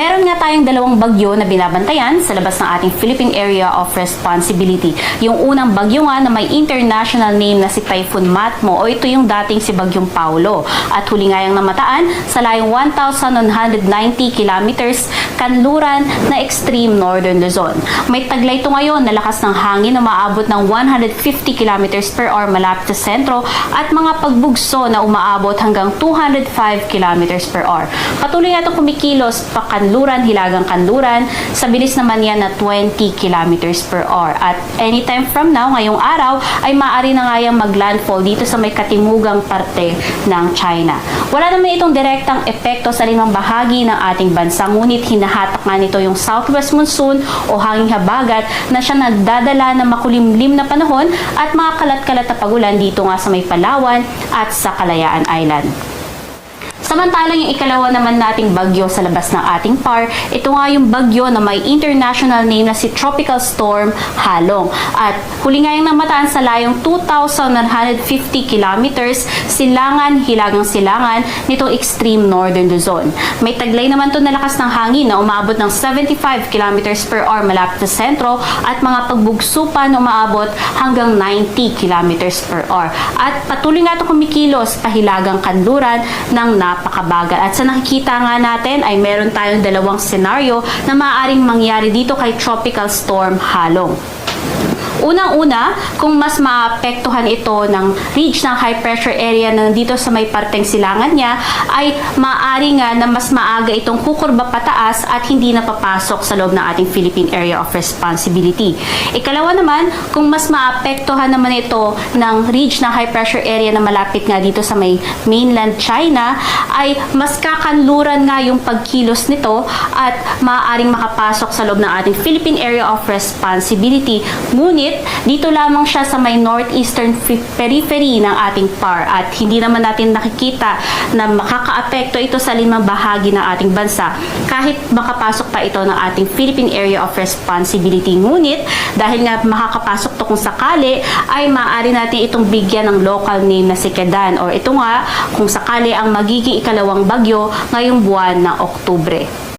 Meron nga tayong dalawang bagyo na binabantayan sa labas ng ating Philippine Area of Responsibility. Yung unang bagyo nga na may international name na si Typhoon Matmo o ito yung dating si Bagyong Paulo. At huli nga yung namataan sa layong 1,190 kilometers kanluran na extreme northern Luzon. May taglay ito ngayon na lakas ng hangin na maabot ng 150 kilometers per hour malapit sa sentro at mga pagbugso na umaabot hanggang 205 kilometers per hour. Patuloy nga itong kumikilos pa kanluran, hilagang kanluran, sa bilis naman yan na 20 kilometers per hour. At anytime from now, ngayong araw, ay maaari na nga yung maglandfall dito sa may katimugang parte ng China. Wala naman itong direktang epekto sa limang bahagi ng ating bansa, ngunit hinahatak nga nito yung southwest monsoon o hanging habagat na siya nagdadala ng makulimlim na panahon at mga kalat-kalat na pagulan dito nga sa may Palawan at sa Kalayaan Island. Samantalang yung ikalawa naman nating bagyo sa labas ng ating PAR, ito nga yung bagyo na may international name na si Tropical Storm Halong. At huli nga yung namataan sa layong 2,150 kilometers, silangan, hilagang silangan nitong extreme northern Luzon. May taglay naman to na lakas ng hangin na umaabot ng 75 kilometers per hour malapit sa sentro at mga pagbugso pa na umaabot hanggang 90 kilometers per hour. At patuloy nga ito kumikilos pahilagang kanluran ng napakabagal. At sa nakikita nga natin ay meron tayong dalawang senaryo na maaaring mangyari dito kay Tropical Storm Halong. Unang-una, kung mas maapektuhan ito ng ridge ng high pressure area na nandito sa may parteng silangan niya, ay maaari nga na mas maaga itong kukurba pataas at hindi na papasok sa loob ng ating Philippine Area of Responsibility. Ikalawa naman, kung mas maapektuhan naman ito ng ridge ng high pressure area na malapit nga dito sa may mainland China, ay mas kakanluran nga yung pagkilos nito at maaaring makapasok sa loob ng ating Philippine Area of Responsibility. Ngunit, dito lamang siya sa may northeastern periphery ng ating PAR at hindi naman natin nakikita na makakaapekto ito sa limang bahagi ng ating bansa kahit makapasok pa ito ng ating Philippine Area of Responsibility. Ngunit, dahil nga makakapasok to kung sakali, ay maaari natin itong bigyan ng local name na si Kedan or ito nga kung sakali ang magiging ikalawang bagyo ngayong buwan ng Oktubre.